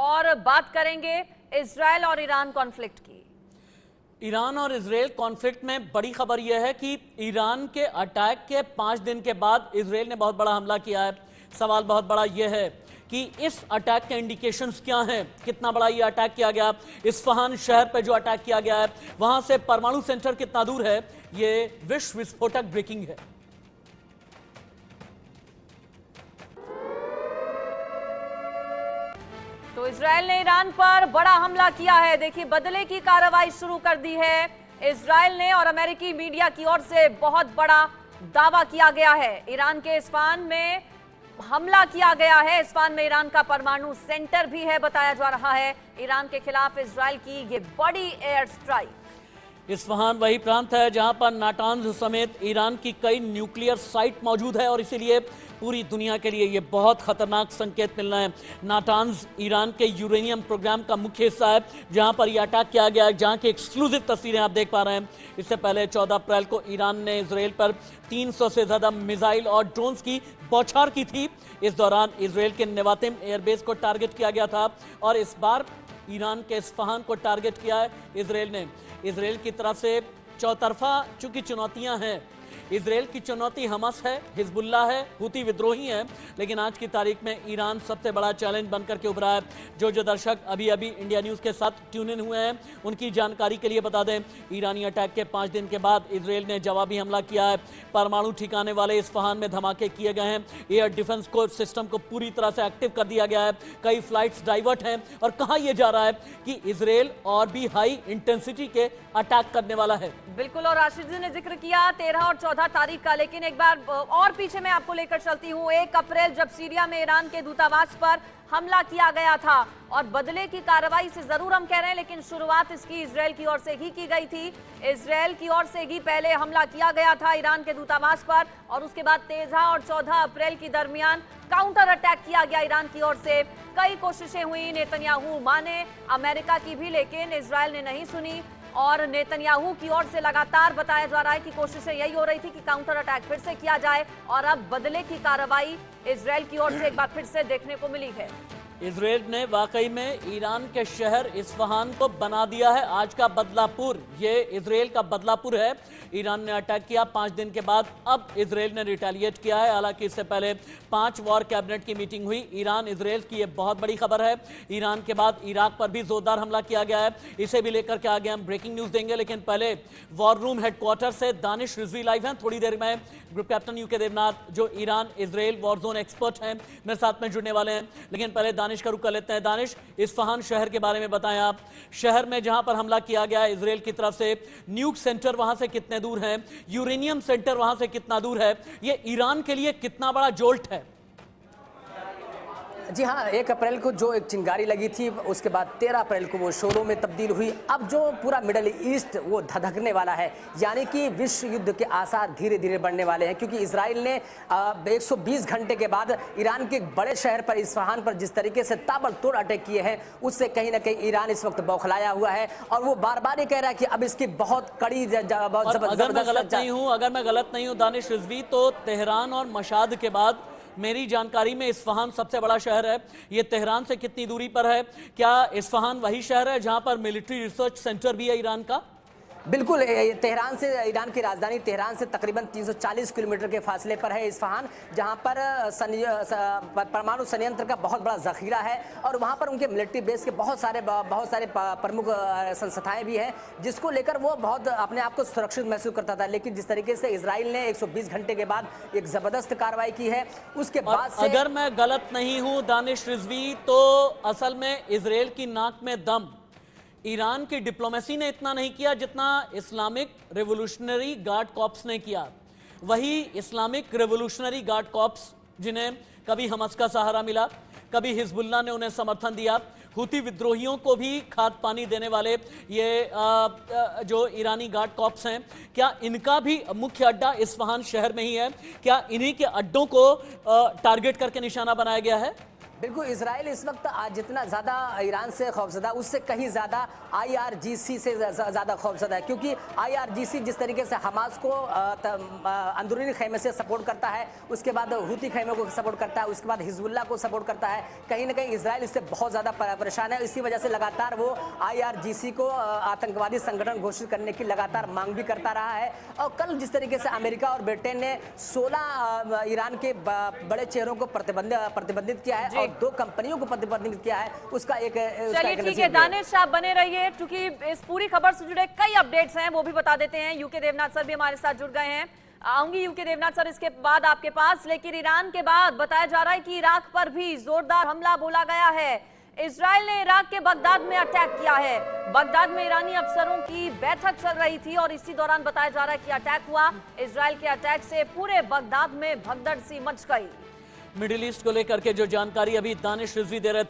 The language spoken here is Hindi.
और बात करेंगे इजराइल और ईरान कॉन्फ्लिक्ट की। ईरान और इजराइल कॉन्फ्लिक्ट में बड़ी खबर यह है कि ईरान के अटैक के 5 दिन के बाद इजराइल ने बहुत बड़ा हमला किया है। सवाल बहुत बड़ा यह है कि इस अटैक के इंडिकेशंस क्या हैं, कितना बड़ा ये अटैक किया गया, इस्फहान शहर पर जो अटैक किया गया है वहां से परमाणु सेंटर कितना दूर है, ये विश्व विस्फोटक ब्रेकिंग है। तो इजराइल ने ईरान पर बड़ा हमला किया है। देखिए, बदले की कार्रवाई शुरू कर दी है इजराइल ने और अमेरिकी मीडिया की ओर से बहुत बड़ा दावा किया गया है। ईरान के इस्फहान में हमला किया गया है। इस्फहान में ईरान का परमाणु सेंटर भी है, बताया जा रहा है। ईरान के खिलाफ इजराइल की ये बड़ी एयर स्ट्राइक। इस्फहान वही प्रांत है जहां पर नाटांज समेत ईरान की कई न्यूक्लियर साइट मौजूद है और इसीलिए पूरी दुनिया के लिए यह बहुत खतरनाक संकेत मिल रहे हैं। नाटांज ईरान के यूरेनियम प्रोग्राम का मुख्य हिस्सा है जहां पर यह अटैक किया गया है, जहां की एक्सक्लूसिव तस्वीरें आप देख पा रहे हैं। इससे पहले 14 अप्रैल को ईरान ने इजराइल पर 300 से ज्यादा मिसाइल और ड्रोन्स की बौछार की थी। इस दौरान इजराइल के नेवातिम एयरबेस को टारगेट किया गया था और इस बार ईरान के इस्फहान को टारगेट किया है इजराइल ने। इजराइल की तरफ से चौतरफा चूंकि चुनौतियां हैं, इजराइल की चुनौती हमस है, हिजबुल्लाह है, हुती विद्रोही हैं, लेकिन आज की तारीख में ईरान सबसे बड़ा चैलेंज बनकर के उभरा है। जो दर्शक अभी अभी इंडिया न्यूज़ के साथ ट्यून इन हुए हैं उनकी जानकारी के लिए बता दें, ईरानी अटैक के 5 दिन के बाद इजराइल ने जवाबी हमला किया है। परमाणु ठिकाने वाले इस्फहान में धमाके किए गए हैं। एयर डिफेंस को सिस्टम को पूरी तरह से एक्टिव कर दिया गया है। कई फ्लाइट्स डाइवर्ट हैं और कहा यह जा रहा है कि इजराइल और भी हाई इंटेंसिटी के अटैक करने वाला है। बिल्कुल, और आशीष जी ने जिक्र किया 13 और 14 तारीख का, लेकिन एक बार और पीछे मैं आपको लेकर चलती हूँ। 1 अप्रैल जब सीरिया में ईरान के दूतावास पर हमला किया गया था और बदले की कार्रवाई से जरूर हम कह रहे हैं, लेकिन शुरुआत इसकी इजराइल की ओर से ही की गई थी। इजराइल की ओर से ही पहले हमला किया गया था ईरान के दूतावास पर और उसके बाद 13 और 14 अप्रैल के दरमियान काउंटर अटैक किया गया ईरान की ओर से। कई कोशिशें हुई, नेतन्याहू माने, अमेरिका की भी, लेकिन इजराइल ने नहीं सुनी और नेतन्याहू की ओर से लगातार बताया जा रहा है कि कोशिशें यही हो रही थी कि काउंटर अटैक फिर से किया जाए और अब बदले की कार्रवाई इजराइल की ओर से एक बार फिर से देखने को मिली है। इजराइल ने वाकई में ईरान के शहर इस्फहान को बना दिया है आज का बदलापुर। ये इजराइल का बदलापुर है। ईरान ने अटैक किया 5 दिन के बाद, अब इजराइल ने रिटेलिएट किया है। हालांकि इससे पहले 5 वॉर कैबिनेट की मीटिंग हुई। ईरान इजराइल की ये बहुत बड़ी खबर है। ईरान के बाद इराक पर भी जोरदार हमला किया गया है। इसे भी लेकर के आगे हम ब्रेकिंग न्यूज देंगे, लेकिन पहले वॉर रूम हेडक्वार्टर से दानिश रिजवी लाइव हैं। थोड़ी देर में ग्रुप कैप्टन यूके देवनाथ जो Iran Israel war zone expert हैं मेरे साथ में जुड़ने वाले हैं, लेकिन पहले दानिश का रुख कर लेते हैं। दानिश, इस्फहान शहर के बारे में बताएं आप। शहर में जहां पर हमला किया गया है इजराइल की तरफ से, न्यूक सेंटर वहां से कितने दूर है, यूरेनियम सेंटर वहां से कितना दूर है, ये ईरान के लिए कितना बड़ा जोल्ट है? जी हाँ, 1 अप्रैल को जो एक चिंगारी लगी थी उसके बाद 13 अप्रैल को वो शोरों में तब्दील हुई। अब जो पूरा मिडल ईस्ट वो धधकने वाला है, यानी कि विश्व युद्ध के आसार धीरे धीरे बढ़ने वाले हैं, क्योंकि इजराइल ने 120 घंटे के बाद ईरान के एक बड़े शहर पर, इस्फहान पर जिस तरीके से ताबड़तोड़ अटैक किए हैं, उससे कहीं ना कहीं ईरान इस वक्त बौखलाया हुआ है और वो बार बार ये कह रहा है कि अब इसकी बहुत कड़ी अगर मैं गलत नहीं हूँ दानिश रिजवी, तो तेहरान और मशाद के बाद मेरी जानकारी में इस्फहान सबसे बड़ा शहर है। ये तेहरान से कितनी दूरी पर है? क्या इस्फहान वही शहर है जहां पर मिलिट्री रिसर्च सेंटर भी है ईरान का? बिल्कुल, तेहरान से, ईरान की राजधानी तेहरान से तकरीबन 340 किलोमीटर के फासले पर है इस्फहान, जहां पर परमाणु संयंत्र का बहुत बड़ा जखीरा है और वहां पर उनके मिलिट्री बेस के बहुत सारे प्रमुख संस्थाएं भी हैं, जिसको लेकर वो बहुत अपने आप को सुरक्षित महसूस करता था। लेकिन जिस तरीके से इजराइल ने 120 घंटे के बाद एक जबरदस्त कार्रवाई की है, उसके बाद से, अगर मैं गलत नहीं हूं दानिश रिजवी, तो असल में इजराइल की नाक में दम ईरान की डिप्लोमेसी ने इतना नहीं किया जितना इस्लामिक रिवोल्यूशनरी गार्ड कॉर्प्स ने किया। वही इस्लामिक रिवोल्यूशनरी गार्ड कॉर्प्स जिन्हें कभी हमास का सहारा मिला, कभी हिजबुल्लाह ने उन्हें समर्थन दिया, हुती विद्रोहियों को भी खाद पानी देने वाले ये जो ईरानी गार्ड कॉर्प्स हैं, क्या इनका भी मुख्य अड्डा इस्फहान शहर में ही है? क्या इन्हीं के अड्डों को टारगेट करके निशाना बनाया गया है? बिल्कुल, इजराइल इस वक्त आज जितना ज़्यादा ईरान से खौफजदा, उससे कहीं ज़्यादा IRGC से ज़्यादा खौफजदा है, क्योंकि IRGC जिस तरीके से हमास को अंदरूनी खैमे से सपोर्ट करता है, उसके बाद हूती खैमे को सपोर्ट करता है, उसके बाद हिजबुल्लाह को सपोर्ट करता है, कहीं ना कहीं इजराइल इससे बहुत ज़्यादा परेशान है। इसी वजह से लगातार वो IRGC को आतंकवादी संगठन घोषित करने की लगातार मांग भी करता रहा है। और कल जिस तरीके से अमेरिका और ब्रिटेन ने 16 ईरान के बड़े चेहरों को प्रतिबंधित किया है और 2 कंपनियों को प्रतिबंधित किया है, उसका एक चलिए ठीक है दानिश, आप बने रहिए क्योंकि इस पूरी खबर से जुड़े कई अपडेट्स हैं, वो भी बता देते हैं। यूके देवनाथ सर भी हमारे साथ जुड़ गए हैं। आऊंगी यूके देवनाथ सर इसके बाद आपके पास, लेकिन ईरान के बाद बताया जा रहा है कि इराक पर भी जोरदार हमला बोला गया है। इजराइल ने इराक के बगदाद में अटैक किया है। बगदाद में ईरानी अफसरों की बैठक चल रही थी और इसी दौरान बताया जा रहा है कि अटैक हुआ। इजराइल के अटैक से पूरे बगदाद में भगदड़ सी मच गई। मिडिल ईस्ट को लेकर के जो जानकारी अभी दानिश रिजवी दे रहे थे